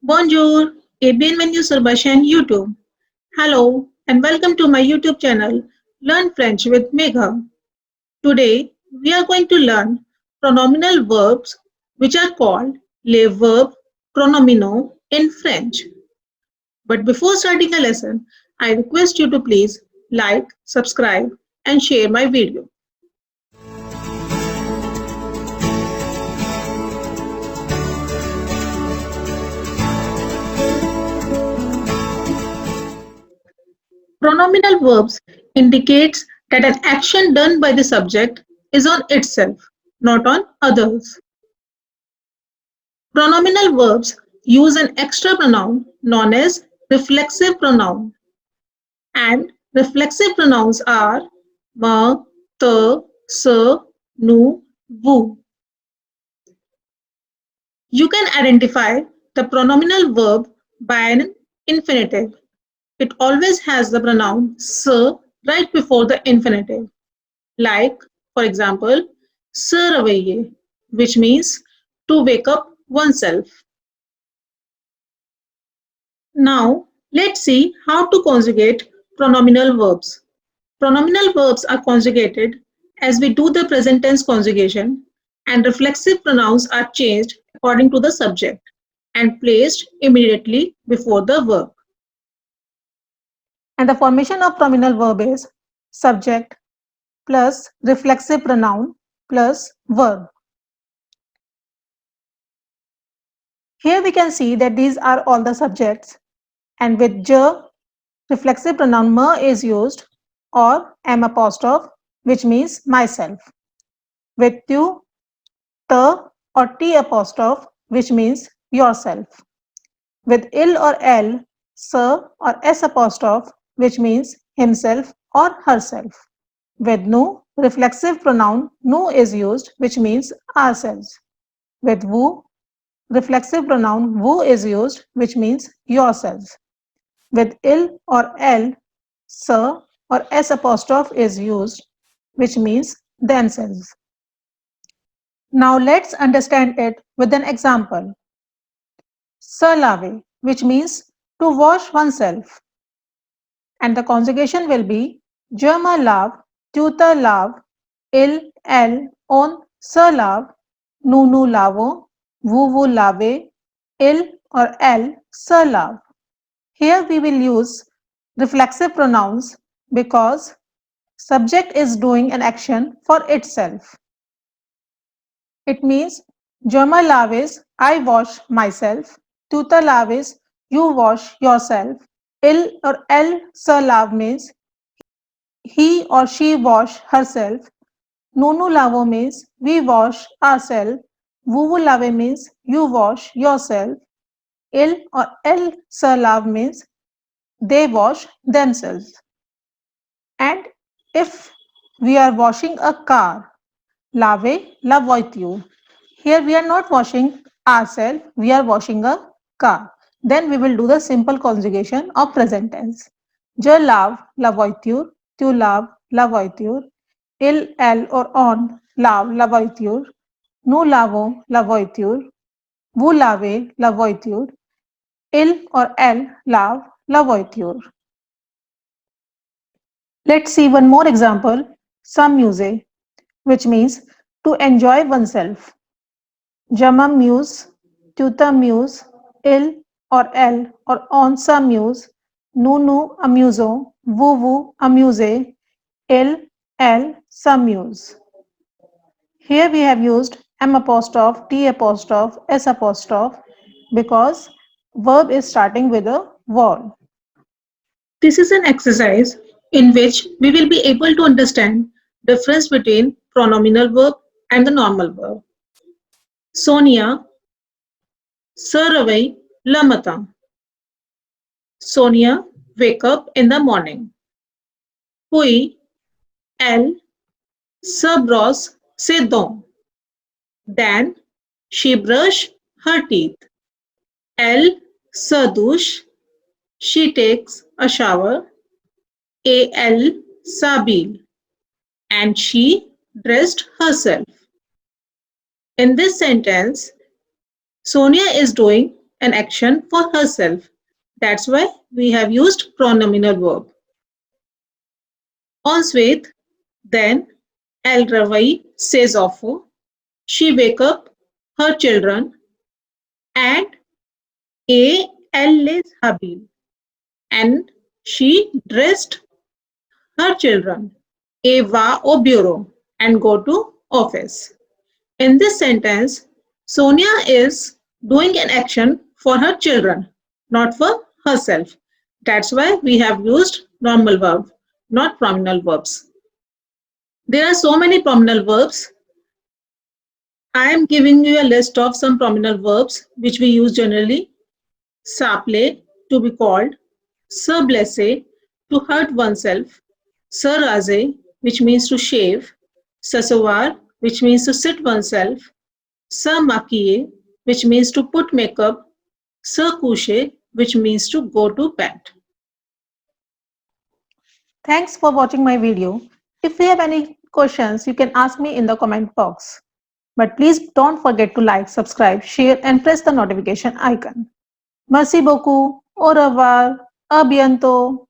Bonjour et bienvenue sur ma chaîne YouTube. Hello and welcome to my YouTube channel Learn French with Megha. Today we are going to learn pronominal verbs which are called les verbes pronominaux in French. But before starting a lesson, I request you to please like, subscribe and share my video. Pronominal verbs indicates that an action done by the subject is on itself, not on others. Pronominal verbs use an extra pronoun known as reflexive pronoun, and reflexive pronouns are ma, te, se, nu, vous. You can identify the pronominal verb by an infinitive. It always has the pronoun se right before the infinitive. Like, for example, se réveiller, which means to wake up oneself. Now, let's see how to conjugate pronominal verbs. Pronominal verbs are conjugated as we do the present tense conjugation, and reflexive pronouns are changed according to the subject and placed immediately before the verb. And the formation of pronominal verb is subject plus reflexive pronoun plus verb. Here we can see that these are all the subjects, and with je, reflexive pronoun me is used, or am apostrophe, which means myself. With tu, te or t apostrophe, which means yourself. With il or el, se or s apostrophe, which means himself or herself. With nu, reflexive pronoun nu is used, which means ourselves. With vous, reflexive pronoun vous is used, which means yourselves. With il or el, se or s apostrophe is used, which means themselves. Now let's understand it with an example. Se laver, which means to wash oneself. And the conjugation will be je me lave, tu te laves, il, elle, on se lave, nous nous lavons, vous vous lavez, il or elle se lave. Here we will use reflexive pronouns because subject is doing an action for itself. It means je me laves, I wash myself, tu te laves, you wash yourself, il or elle se lave means he or she wash herself, nous nous lavons means we wash ourselves, vous vous lavez means you wash yourself, il or elle se lave means they wash themselves. And if we are washing a car, lave la voiture. Here we are not washing ourselves, we are washing a car. Then we will do the simple conjugation of present tense. Je lave la voiture, tu laves la voiture, il, elle or on lave la voiture, nous lavons la voiture, vous lavez la voiture, il or elle lave la voiture. Let's see one more example, s'amuser, which means to enjoy oneself. Je m'amuse, tu t'amuses, il or elle or on s'amuse, nous nous amusons, vous vous amusez, il, elle s'amuse. Here we have used M apostrophe, T apostrophe, S apostrophe because verb is starting with a vowel. This is an exercise in which we will be able to understand difference between pronominal verb and the normal verb. Sonia se réveille le matin. Sonia wake up in the morning. Puis, elle se brosse ses dents. Then, she brush her teeth. Elle se douche. She takes a shower. Et elle s'habille. And she dressed herself. In this sentence, Sonia is doing an action for herself. That's why we have used pronominal verb. Ensuite, then, elle réveille ses enfants. She wake up her children and elle les habille. And she dressed her children. Va au bureau and go to office. In this sentence, Sonia is doing an action for her children, not for herself. That's why we have used normal verb, not pronominal verbs. There are so many pronominal verbs. I am giving you a list of some pronominal verbs which we use generally. S'appeler, to be called. Se blesser, to hurt oneself. Se raser, which means to shave. S'asseoir, which means to sit oneself. Se maquiller, which means to put makeup. Se coucher, which means to go to bed. Thanks for watching my video. If you have any questions, you can ask me in the comment box. But please don't forget to like, subscribe, share and press the notification icon. Merci beaucoup. Au revoir. A bientôt.